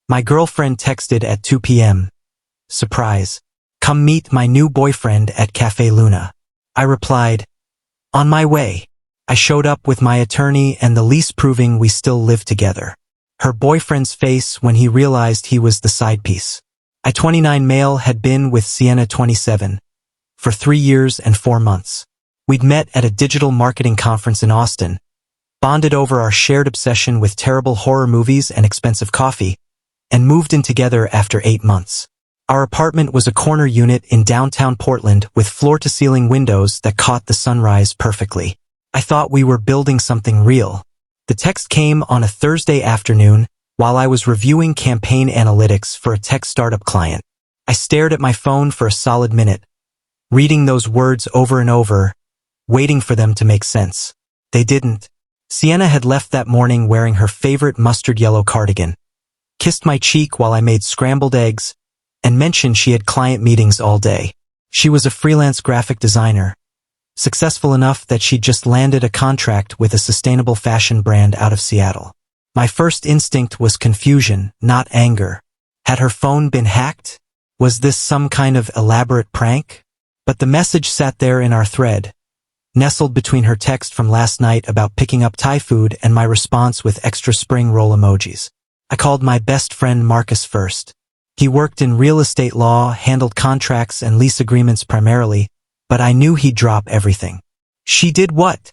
My girlfriend texted at 2 p.m. Surprise. Come meet my new boyfriend at Cafe Luna. I replied, on my way. I showed up with my attorney and the lease proving we still live together. Her boyfriend's face when he realized he was the side piece. I 29 male had been with Sienna 27 for 3 years and 4 months. We'd met at a digital marketing conference in Austin, bonded over our shared obsession with terrible horror movies and expensive coffee, and moved in together after 8 months. Our apartment was a corner unit in downtown Portland with floor-to-ceiling windows that caught the sunrise perfectly. I thought we were building something real. The text came on a Thursday afternoon while I was reviewing campaign analytics for a tech startup client. I stared at my phone for a solid minute, reading those words over and over, waiting for them to make sense. They didn't. Sienna had left that morning wearing her favorite mustard yellow cardigan, kissed my cheek while I made scrambled eggs, and mentioned she had client meetings all day. She was a freelance graphic designer, successful enough that she'd just landed a contract with a sustainable fashion brand out of Seattle. My first instinct was confusion, not anger. Had her phone been hacked? Was this some kind of elaborate prank? But the message sat there in our thread, nestled between her text from last night about picking up Thai food and my response with extra spring roll emojis. I called my best friend Marcus first. He worked in real estate law, handled contracts and lease agreements primarily, but I knew he'd drop everything. She did what?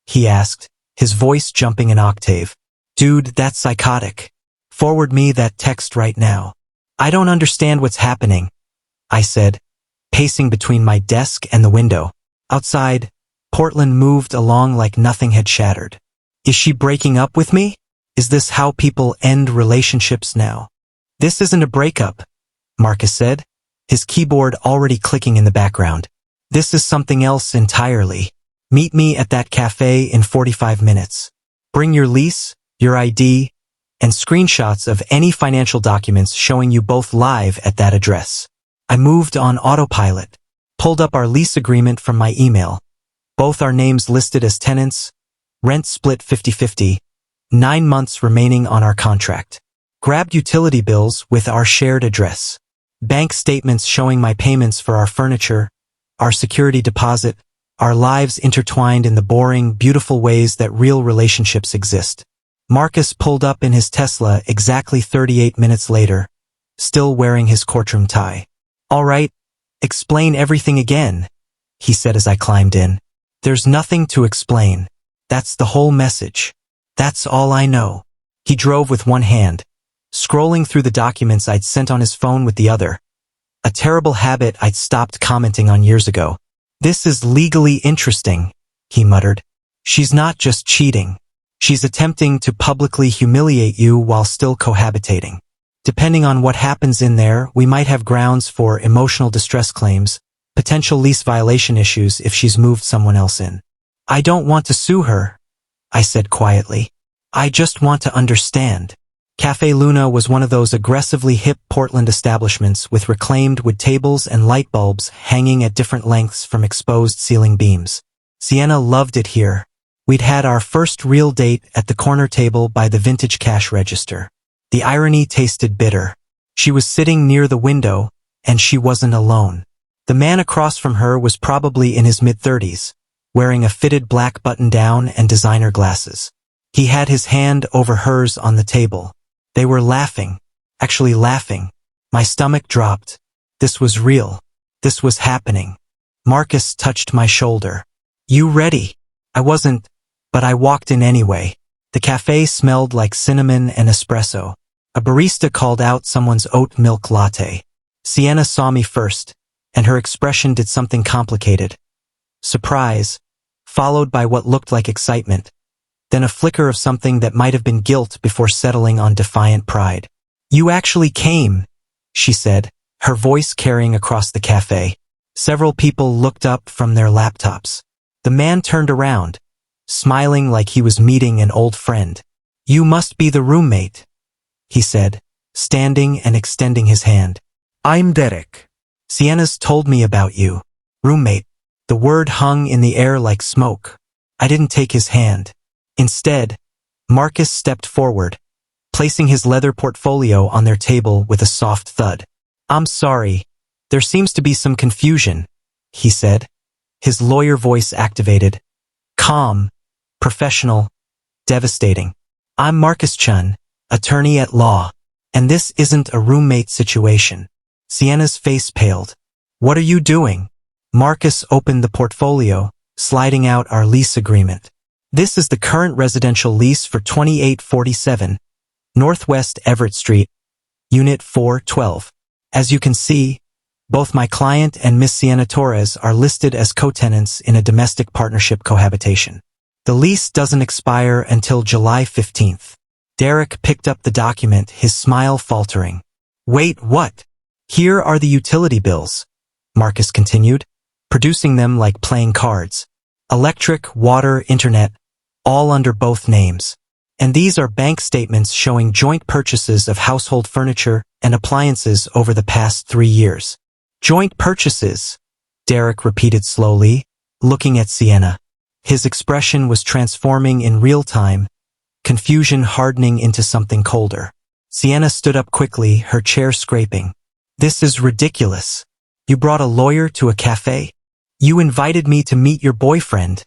He asked, his voice jumping an octave. Dude, that's psychotic. Forward me that text right now. I don't understand what's happening, I said, pacing between my desk and the window. Outside, Portland moved along like nothing had shattered. Is she breaking up with me? Is this how people end relationships now? This isn't a breakup, Marcus said, his keyboard already clicking in the background. This is something else entirely. Meet me at that cafe in 45 minutes. Bring your lease, your ID, and screenshots of any financial documents showing you both live at that address. I moved on autopilot, pulled up our lease agreement from my email. Both our names listed as tenants, rent split 50-50, 9 months remaining on our contract. Grabbed utility bills with our shared address. Bank statements showing my payments for our furniture, our security deposit, our lives intertwined in the boring, beautiful ways that real relationships exist. Marcus pulled up in his Tesla exactly 38 minutes later, still wearing his courtroom tie. All right, explain everything again, he said as I climbed in. There's nothing to explain. That's the whole message. That's all I know. He drove with one hand, scrolling through the documents I'd sent on his phone with the other. A terrible habit I'd stopped commenting on years ago. This is legally interesting, he muttered. She's not just cheating. She's attempting to publicly humiliate you while still cohabitating. Depending on what happens in there, we might have grounds for emotional distress claims, potential lease violation issues if she's moved someone else in. I don't want to sue her, I said quietly. I just want to understand. Cafe Luna was one of those aggressively hip Portland establishments with reclaimed wood tables and light bulbs hanging at different lengths from exposed ceiling beams. Sienna loved it here. We'd had our first real date at the corner table by the vintage cash register. The irony tasted bitter. She was sitting near the window, and she wasn't alone. The man across from her was probably in his mid-30s, wearing a fitted black button-down and designer glasses. He had his hand over hers on the table. They were laughing, actually laughing. My stomach dropped. This was real. This was happening. Marcus touched my shoulder. You ready? I wasn't, but I walked in anyway. The cafe smelled like cinnamon and espresso. A barista called out someone's oat milk latte. Sienna saw me first, and her expression did something complicated. Surprise, followed by what looked like excitement. Then a flicker of something that might have been guilt before settling on defiant pride. You actually came, she said, her voice carrying across the cafe. Several people looked up from their laptops. The man turned around, smiling like he was meeting an old friend. You must be the roommate, he said, standing and extending his hand. I'm Derek. Sienna's told me about you. Roommate. The word hung in the air like smoke. I didn't take his hand. Instead, Marcus stepped forward, placing his leather portfolio on their table with a soft thud. "I'm sorry. There seems to be some confusion," he said. His lawyer voice activated. Calm, professional, devastating. "I'm Marcus Chun, attorney at law, and this isn't a roommate situation." Sienna's face paled. "What are you doing?" Marcus opened the portfolio, sliding out our lease agreement. "This is the current residential lease for 2847 Northwest Everett Street, Unit 412. As you can see, both my client and Miss Sienna Torres are listed as co-tenants in a domestic partnership cohabitation. The lease doesn't expire until July 15th. Derek picked up the document, his smile faltering. "Wait, what?" "Here are the utility bills," Marcus continued, producing them like playing cards. "Electric, water, internet, all under both names. And these are bank statements showing joint purchases of household furniture and appliances over the past 3 years." "Joint purchases," Derek repeated slowly, looking at Sienna. His expression was transforming in real time, confusion hardening into something colder. Sienna stood up quickly, her chair scraping. "This is ridiculous. You brought a lawyer to a cafe? You invited me to meet your boyfriend,"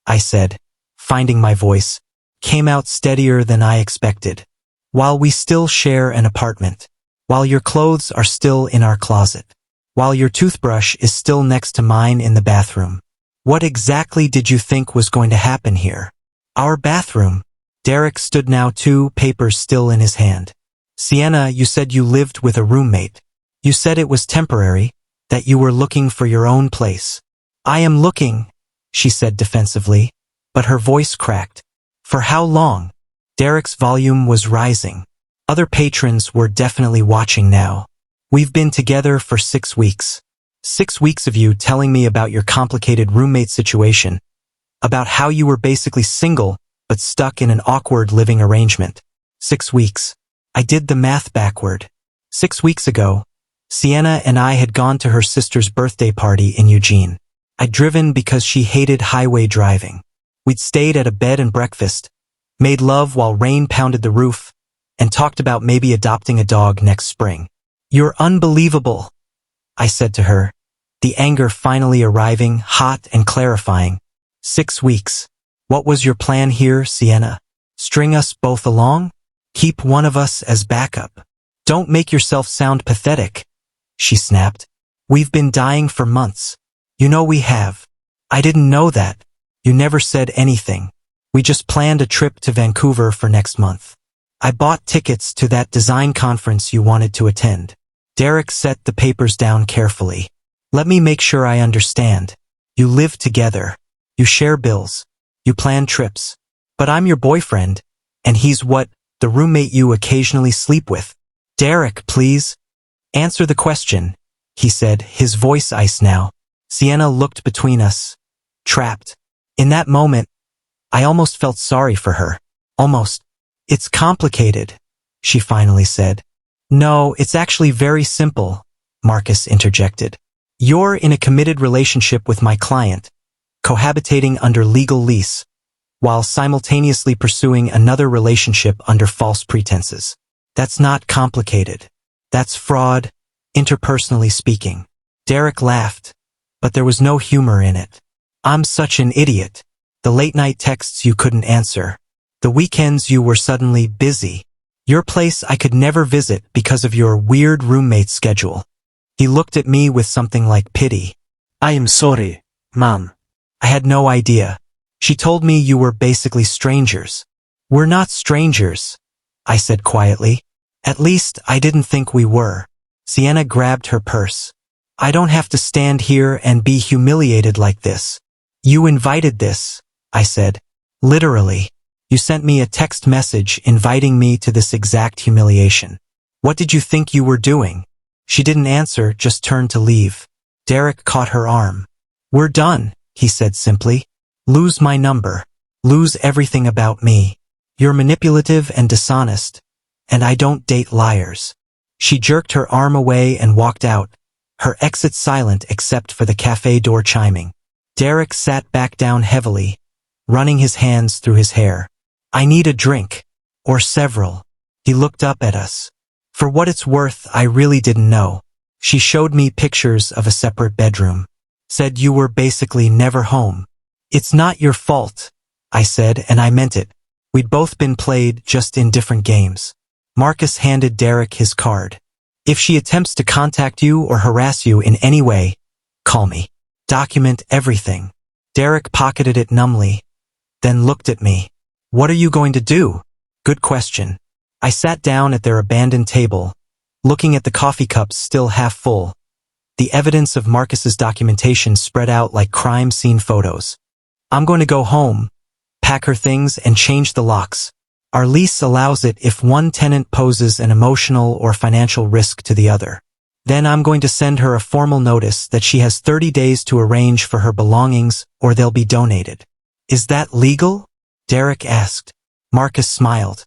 I said, finding my voice. "Came out steadier than I expected. While we still share an apartment. While your clothes are still in our closet. While your toothbrush is still next to mine in the bathroom. What exactly did you think was going to happen here?" "Our bathroom." Derek stood now, 2 papers still in his hand. "Sienna, you said you lived with a roommate. You said it was temporary, that you were looking for your own place." "I am looking," she said defensively, but her voice cracked. "For how long?" Derek's volume was rising. Other patrons were definitely watching now. "We've been together for 6 weeks. 6 weeks of you telling me about your complicated roommate situation, about how you were basically single but stuck in an awkward living arrangement. 6 weeks. I did the math backward. 6 weeks ago, Sienna and I had gone to her sister's birthday party in Eugene. I'd driven because she hated highway driving. We'd stayed at a bed and breakfast, made love while rain pounded the roof, and talked about maybe adopting a dog next spring. "You're unbelievable," I said to her, the anger finally arriving, hot and clarifying. 6 weeks. What was your plan here, Sienna? String us both along? Keep one of us as backup? Don't make yourself sound pathetic, she snapped. We've been dying for months. You know we have. I didn't know that. You never said anything. We just planned a trip to Vancouver for next month. I bought tickets to that design conference you wanted to attend. Derek set the papers down carefully. Let me make sure I understand. You live together. You share bills. You plan trips. But I'm your boyfriend, and he's what, the roommate you occasionally sleep with. Derek, please. Answer the question, he said, his voice ice now. Sienna looked between us, trapped. In that moment, I almost felt sorry for her. Almost. It's complicated, she finally said. No, it's actually very simple, Marcus interjected. You're in a committed relationship with my client, cohabitating under legal lease, while simultaneously pursuing another relationship under false pretenses. That's not complicated. That's fraud, interpersonally speaking. Derek laughed, but there was no humor in it. I'm such an idiot. The late-night texts you couldn't answer. The weekends you were suddenly busy. Your place I could never visit because of your weird roommate schedule. He looked at me with something like pity. I am sorry, Mom. I had no idea. She told me you were basically strangers. We're not strangers, I said quietly. At least I didn't think we were. Sienna grabbed her purse. I don't have to stand here and be humiliated like this. You invited this, I said. Literally. You sent me a text message inviting me to this exact humiliation. What did you think you were doing? She didn't answer, just turned to leave. Derek caught her arm. We're done, he said simply. Lose my number. Lose everything about me. You're manipulative and dishonest, and I don't date liars. She jerked her arm away and walked out, her exit silent except for the cafe door chiming. Derek sat back down heavily, running his hands through his hair. I need a drink. Or several. He looked up at us. For what it's worth, I really didn't know. She showed me pictures of a separate bedroom. Said you were basically never home. It's not your fault, I said, and I meant it. We'd both been played, just in different games. Marcus handed Derek his card. If she attempts to contact you or harass you in any way, call me. Document everything. Derek pocketed it numbly, then looked at me. What are you going to do? Good question. I sat down at their abandoned table, looking at the coffee cups still half full. The evidence of Marcus's documentation spread out like crime scene photos. I'm going to go home, pack her things, and change the locks. Our lease allows it if one tenant poses an emotional or financial risk to the other. Then I'm going to send her a formal notice that she has 30 days to arrange for her belongings or they'll be donated. Is that legal? Derek asked. Marcus smiled.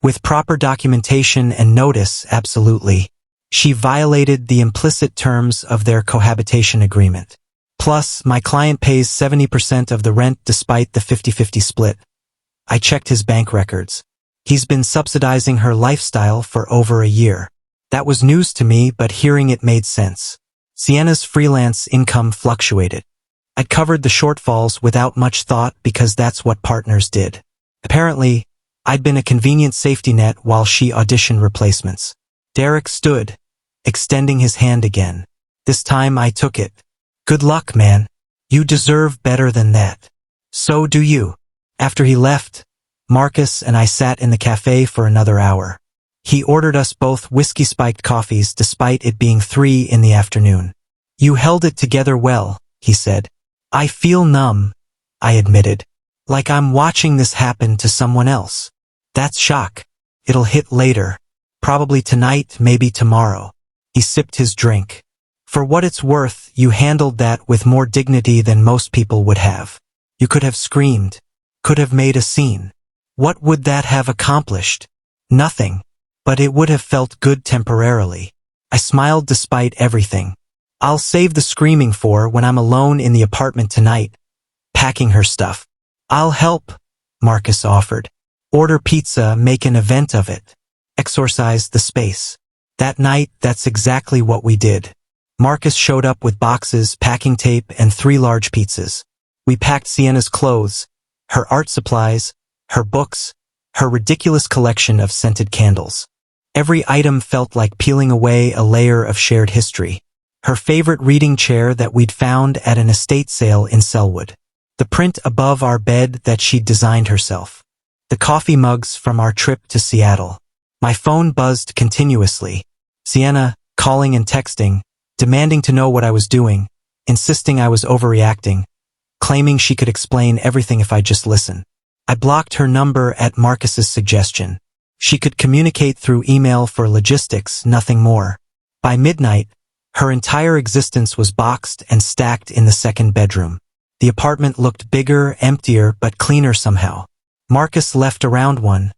With proper documentation and notice, absolutely. She violated the implicit terms of their cohabitation agreement. Plus, my client pays 70% of the rent despite the 50-50 split. I checked his bank records. He's been subsidizing her lifestyle for over a year. That was news to me, but hearing it made sense. Sienna's freelance income fluctuated. I'd covered the shortfalls without much thought because that's what partners did. Apparently, I'd been a convenient safety net while she auditioned replacements. Derek stood, extending his hand again. This time I took it. Good luck, man. You deserve better than that. So do you. After he left, Marcus and I sat in the cafe for another hour. He ordered us both whiskey-spiked coffees despite it being 3 in the afternoon. You held it together well, he said. I feel numb, I admitted. Like I'm watching this happen to someone else. That's shock. It'll hit later. Probably tonight, maybe tomorrow. He sipped his drink. For what it's worth, you handled that with more dignity than most people would have. You could have screamed. Could have made a scene. What would that have accomplished? Nothing. But it would have felt good temporarily. I smiled despite everything. I'll save the screaming for when I'm alone in the apartment tonight, packing her stuff. I'll help, Marcus offered. Order pizza, make an event of it. Exorcise the space. That night, that's exactly what we did. Marcus showed up with boxes, packing tape, and 3 large pizzas. We packed Sienna's clothes, her art supplies, her books, her ridiculous collection of scented candles. Every item felt like peeling away a layer of shared history. Her favorite reading chair that we'd found at an estate sale in Selwood. The print above our bed that she'd designed herself. The coffee mugs from our trip to Seattle. My phone buzzed continuously. Sienna, calling and texting, demanding to know what I was doing, insisting I was overreacting, claiming she could explain everything if I just listen. I blocked her number at Marcus's suggestion. She could communicate through email for logistics, nothing more. By midnight, her entire existence was boxed and stacked in the second bedroom. The apartment looked bigger, emptier, but cleaner somehow. Marcus left around 1,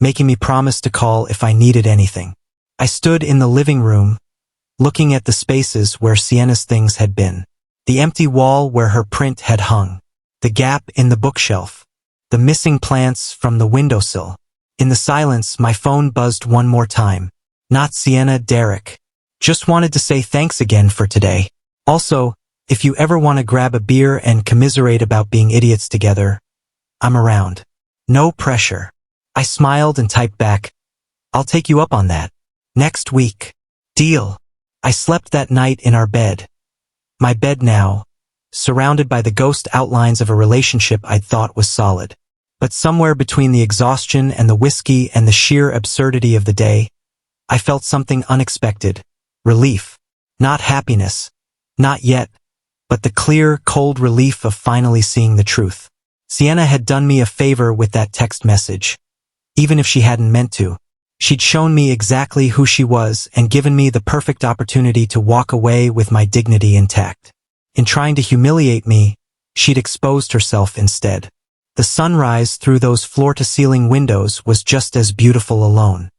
making me promise to call if I needed anything. I stood in the living room, looking at the spaces where Sienna's things had been. The empty wall where her print had hung. The gap in the bookshelf. The missing plants from the windowsill. In the silence, my phone buzzed one more time. Not Sienna, Derek. Just wanted to say thanks again for today. Also, if you ever want to grab a beer and commiserate about being idiots together, I'm around. No pressure. I smiled and typed back, I'll take you up on that. Next week. Deal. I slept that night in our bed. My bed now, surrounded by the ghost outlines of a relationship I'd thought was solid. But somewhere between the exhaustion and the whiskey and the sheer absurdity of the day, I felt something unexpected. Relief. Not happiness. Not yet. But the clear, cold relief of finally seeing the truth. Sienna had done me a favor with that text message. Even if she hadn't meant to. She'd shown me exactly who she was and given me the perfect opportunity to walk away with my dignity intact. In trying to humiliate me, she'd exposed herself instead. The sunrise through those floor-to-ceiling windows was just as beautiful alone.